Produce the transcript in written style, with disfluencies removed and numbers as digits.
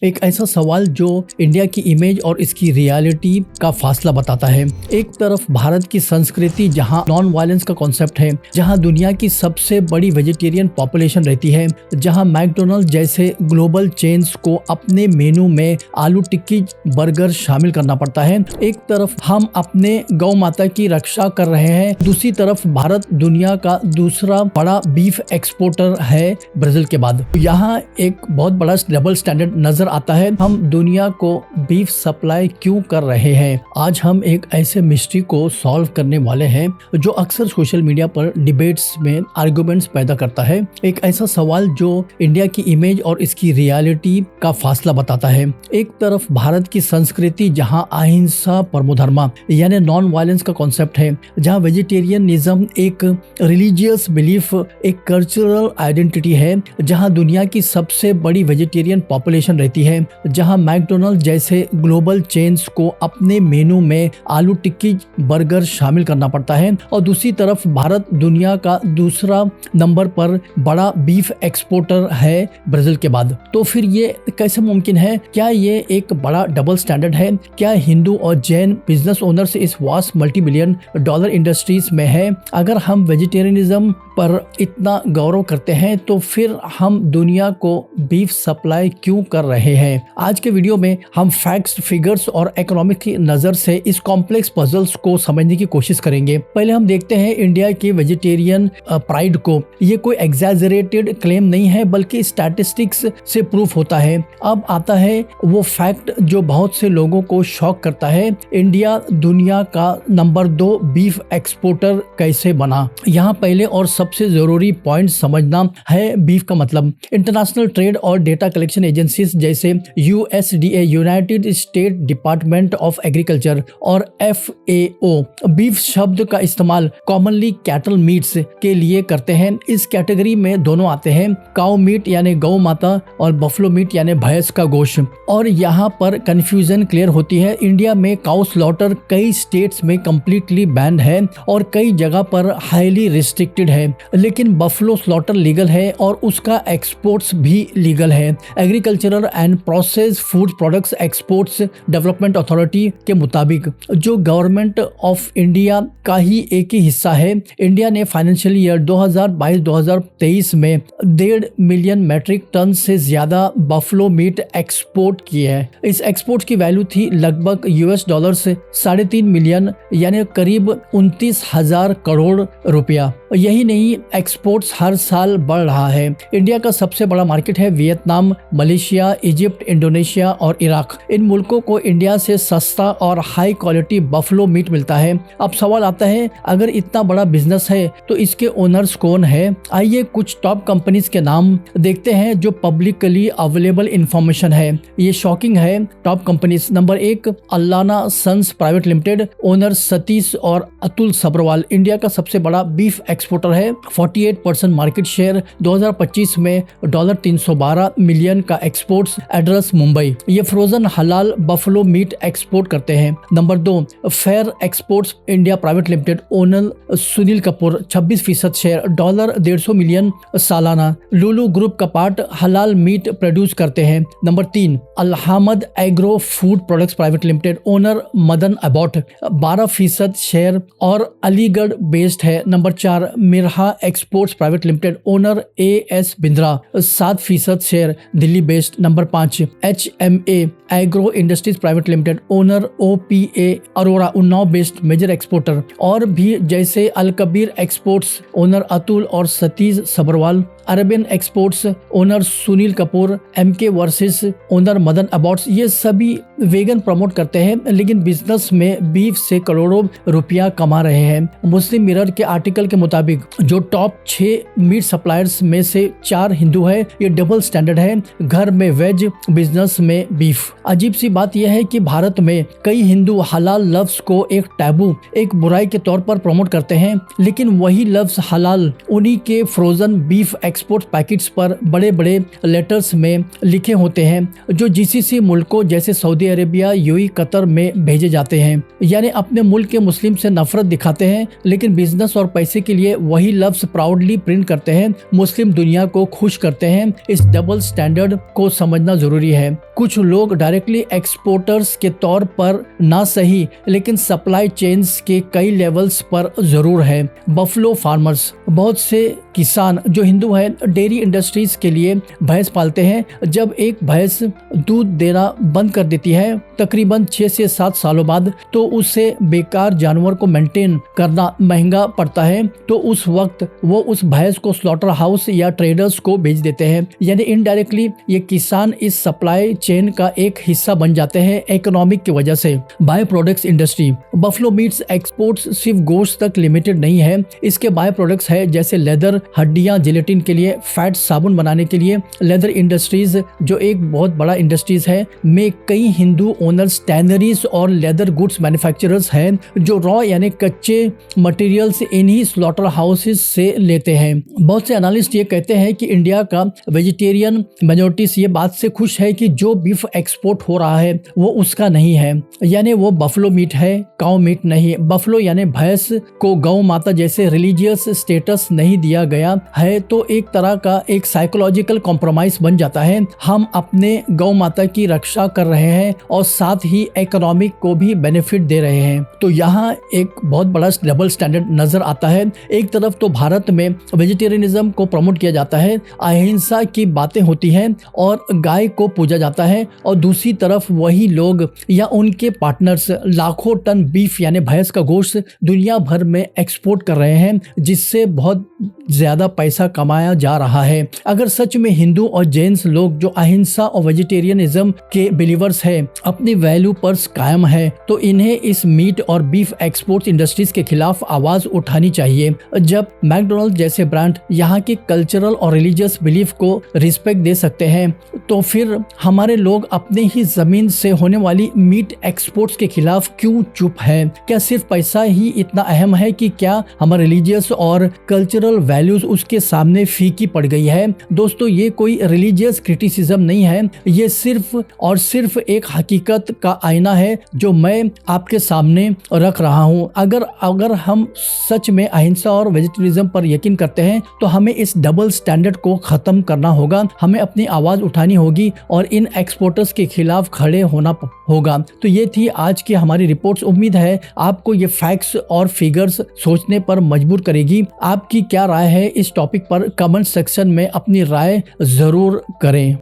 एक ऐसा सवाल जो इंडिया की इमेज और इसकी रियलिटी का फासला बताता है। एक तरफ भारत की संस्कृति जहां नॉन वायलेंस का कॉन्सेप्ट है, जहां दुनिया की सबसे बड़ी वेजिटेरियन पॉपुलेशन रहती है, जहां मैकडोनल्ड जैसे ग्लोबल चेन्स को अपने मेनू में आलू टिक्की बर्गर शामिल करना पड़ता है। एक तरफ हम अपने गौ माता की रक्षा कर रहे हैं, दूसरी तरफ भारत दुनिया का दूसरा बड़ा बीफ एक्सपोर्टर है ब्राजील के बाद। यहाँ एक बहुत बड़ा डबल स्टैंडर्ड नजर आता है। हम दुनिया को बीफ सप्लाई क्यों कर रहे हैं? आज हम एक ऐसे मिस्ट्री को सॉल्व करने वाले हैं जो अक्सर सोशल मीडिया पर डिबेट्स में आर्गुमेंट्स पैदा करता है। एक ऐसा सवाल जो इंडिया की इमेज और इसकी रियलिटी का फासला बताता है। एक तरफ भारत की संस्कृति जहां अहिंसा परमो धर्मा यानी नॉन वायलेंस का कॉन्सेप्ट है, जहां वेजिटेरियनिज्म एक रिलीजियस बिलीफ, एक कल्चरल आइडेंटिटी है, जहां दुनिया की सबसे बड़ी वेजिटेरियन पॉपुलेशन रहती है, जहां मैकडोनल्ड जैसे ग्लोबल चेन्स को अपने मेनू में आलू टिक्की बर्गर शामिल करना पड़ता है, और दूसरी तरफ भारत दुनिया का दूसरा नंबर पर बड़ा बीफ एक्सपोर्टर है ब्राजील के बाद। तो फिर ये कैसे मुमकिन है? क्या ये एक बड़ा डबल स्टैंडर्ड है? क्या हिंदू और जैन बिजनेस ओनर्स इस vast multi billion dollar industries में है? अगर हम वेजिटेरियनिज्म पर इतना गौरव करते हैं तो फिर हम दुनिया को बीफ सप्लाई क्यों कर रहे हैं? आज के वीडियो में हम फैक्ट्स, फिगर्स और इकोनॉमिक की नजर से इस कॉम्प्लेक्स पजल्स को समझने की कोशिश करेंगे। पहले हम देखते हैं इंडिया के वेजिटेरियन प्राइड को। ये कोई एग्जैजरेटेड क्लेम नहीं है, बल्कि स्टैटिस्टिक्स से प्रूफ होता है। अब आता है वो फैक्ट जो बहुत से लोगों को शॉक करता है। इंडिया दुनिया का नंबर 2 बीफ एक्सपोर्टर कैसे बना? यहाँ पहले और सबसे जरूरी पॉइंट समझना है बीफ का मतलब। इंटरनेशनल ट्रेड और डेटा कलेक्शन एजेंसीज जैसे USDA, United state department of agriculture, और FAO बीफ शब्द का इस्तेमाल कॉमनली कैटल मीट्स के लिए करते हैं। इस कैटेगरी में दोनों आते हैं, काउ मीट यानी गौ माता और बफलो मीट यानी भैंस का गोश्त। और यहाँ पर कंफ्यूजन क्लियर होती है। इंडिया में काउ स्लॉटर कई स्टेट्स में कंप्लीटली बैन है और कई जगह पर हाईली रिस्ट्रिक्टेड है, लेकिन बफलो स्लॉटर लीगल है और उसका एक्सपोर्ट्स भी लीगल है। Agricultural and processed food products exports development authority के मुताबिक, जो गवर्नमेंट ऑफ इंडिया का ही एक ही हिस्सा है, इंडिया ने फाइनेंशियल ईयर 2022-2023 में 1.5 मिलियन मैट्रिक टन से ज्यादा बफलो मीट एक्सपोर्ट किए हैं। इस एक्सपोर्ट की वैल्यू थी लगभग $3.5 मिलियन यानी करीब 29,000 करोड़ रुपया। यही नहीं, एक्सपोर्ट्स हर साल बढ़ रहा है। इंडिया का सबसे बड़ा मार्केट है वियतनाम, मलेशिया, इजिप्ट, इंडोनेशिया और इराक। इन मुल्कों को इंडिया से सस्ता और हाई क्वालिटी बफलो मीट मिलता है। अब सवाल आता है, अगर इतना बड़ा बिजनेस है तो इसके ओनर्स कौन है? आइए कुछ टॉप कंपनीज के नाम देखते हैं जो पब्लिकली अवेलेबल इंफॉर्मेशन है। ये शॉकिंग है। Top companies, number 1 Allana sons private limited, owner Satish और अतुल सब्रवाल, इंडिया का सबसे बड़ा बीफ एक्सपोर्टर है। 48% मार्केट शेयर, 2025 में $312 मिलियन का एक्सपोर्ट्स, एड्रेस मुंबई। ये फ्रोजन हलाल बफलो मीट एक्सपोर्ट करते हैं। Number 2 fair exports India private limited, owner Sunil Kapoor, 26% share, $150 million सालाना। लुलु ग्रुप का पार्ट हलाल मीट प्रोड्यूस करते हैं। Number 3 Alhamd agro food products private limited, owner Madan Abbott, 12% share और अलीगढ़ बेस्ड है। Number 4 Mirha exports private limited, owner AS Bindra, 7% share, Delhi based. Number 5 HMA agro industries private limited, owner OPA Arora, Unnao based, major exporter. और भी जैसे Alkabir exports, owner Atul और Satish Sabharwal, Arabian exports, owner Sunil Kapoor, MK वर्सेस, owner Madan Abbott's. ये सभी vegan promote करते हैं, लेकिन बिजनेस में बीफ से करोड़ों रुपया कमा रहे हैं। मुस्लिम मिरर के आर्टिकल के मुताबिक जो टॉप 6 मीट सप्लायर्स में से 4 हिंदू है। ये डबल स्टैंडर्ड है, घर में वेज, बिजनेस में बीफ। अजीब सी बात यह है कि भारत में कई हिंदू हलाल लफ्ज को एक टैबू, एक बुराई के तौर पर प्रमोट करते हैं, लेकिन वही लफ्ज हलाल उन्हीं के फ्रोजन बीफ एक्सपोर्ट पैकेट्स पर बड़े बड़े लेटर्स में लिखे होते हैं जो जीसीसी मुल्कों जैसे सऊदी अरेबिया, यूएई, कतर में भेजे जाते हैं। यानी अपने मुल्क के मुस्लिम से नफरत दिखाते हैं, लेकिन बिजनेस और पैसे के लिए वही लफ्ज प्राउडली प्रिंट करते हैं, मुस्लिम दुनिया को खुश करते हैं। इस डबल स्टैंडर्ड को समझना जरूरी है। कुछ लोग डायरेक्टली एक्सपोर्टर्स के तौर पर ना सही, लेकिन सप्लाई चेन्स के कई लेवल्स पर जरूर है। बफलो फार्मर्स, बहुत से किसान जो हिंदू हैं डेयरी इंडस्ट्रीज के लिए भैंस पालते हैं। जब एक भैंस दूध देना बंद कर देती है तकरीबन 6 से 7 सालों बाद, तो उसे बेकार जानवर को मेंटेन करना महंगा पड़ता है, तो उस वक्त वो उस भैंस को स्लॉटर हाउस या ट्रेडर्स को बेच देते हैं। यानी इनडायरेक्टली ये किसान इस सप्लाई चेन का एक हिस्सा बन जाते हैं इकोनॉमिक की वजह से। By products industry, buffalo meats exports सिर्फ गोश्त तक लिमिटेड नहीं है। इसके बाय प्रोडक्ट्स है जैसे लेदर, हड्डियां, जिलेटिन के लिए, फैट, साबुन बनाने के लिए। लेदर इंडस्ट्रीज जो एक बहुत बड़ा इंडस्ट्रीज है में कई हिंदू ओनर्स, टैनरीज और लेदर गुड्स मैन्युफैक्चरर्स हैं जो रॉ यानी कच्चे मटेरियल्स इन्हीं स्लॉटर हाउसेस से लेते हैं। बहुत से एनालिस्ट ये कहते हैं कि इंडिया का वेजिटेरियन मेजॉरिटीज ये बात से खुश है कि जो बीफ एक्सपोर्ट हो रहा है वो उसका नहीं है, यानी वो बफलो मीट है, काउ मीट नहीं। बफलो यानी भैंस को गौ माता जैसे रिलीजियस स्टेटस नहीं दिया गया है, तो एक तरह का एक साइकोलॉजिकल कॉम्प्रोमाइज बन जाता है। हम अपने गौ माता की रक्षा कर रहे हैं और साथ ही इकोनॉमिक को भी बेनिफिट दे रहे हैं। तो यहाँ एक बहुत बड़ा डबल स्टैंडर्ड नजर आता है। एक तरफ तो भारत में वेजिटेरियनिज्म को प्रमोट किया जाता है, अहिंसा की बातें होती हैं और गाय को पूजा जाता है, और दूसरी तरफ वही लोग या उनके पार्टनर्स लाखों टन बीफ यानी भैंस का गोश्त दुनिया भर में एक्सपोर्ट कर रहे हैं, जिससे बहुत ज्यादा पैसा कमाया जा रहा है। अगर सच में हिंदू और जैन लोग जो अहिंसा और वेजिटेरियनिज्म के बिलीवर्स हैं, अपनी वैल्यू पर कायम है, तो इन्हें इस मीट और बीफ एक्सपोर्ट इंडस्ट्रीज के खिलाफ आवाज उठानी चाहिए। जब मैकडोनल्ड जैसे ब्रांड यहाँ के कल्चरल और रिलीजियस बिलीफ को रिस्पेक्ट दे सकते हैं, तो फिर हमारे लोग अपने ही जमीन से होने वाली मीट एक्सपोर्ट्स के खिलाफ क्यों चुप है? क्या सिर्फ पैसा ही इतना अहम है कि क्या हमारे रिलीजियस और कल्चरल वैल्यूज उसके सामने फीकी पड़ गई है? दोस्तों, ये कोई रिलीजियस क्रिटिसिज्म नहीं है, ये सिर्फ और सिर्फ एक हकीकत का आईना है जो मैं आपके सामने रख रहा हूँ। अगर हम सच में अहिंसा और वेजिटेरियनिज्म पर यकीन करते हैं तो हमें इस डबल स्टैंडर्ड को खत्म करना होगा। हमें अपनी आवाज उठानी होगी और इन एक्सपोर्टर्स के खिलाफ खड़े होना होगा। तो ये थी आज की हमारी रिपोर्ट्स। उम्मीद है आपको ये फैक्ट्स और फिगर्स सोचने पर मजबूर करेगी। आपकी क्या राय है इस टॉपिक पर? कमेंट सेक्शन में अपनी राय जरूर करें।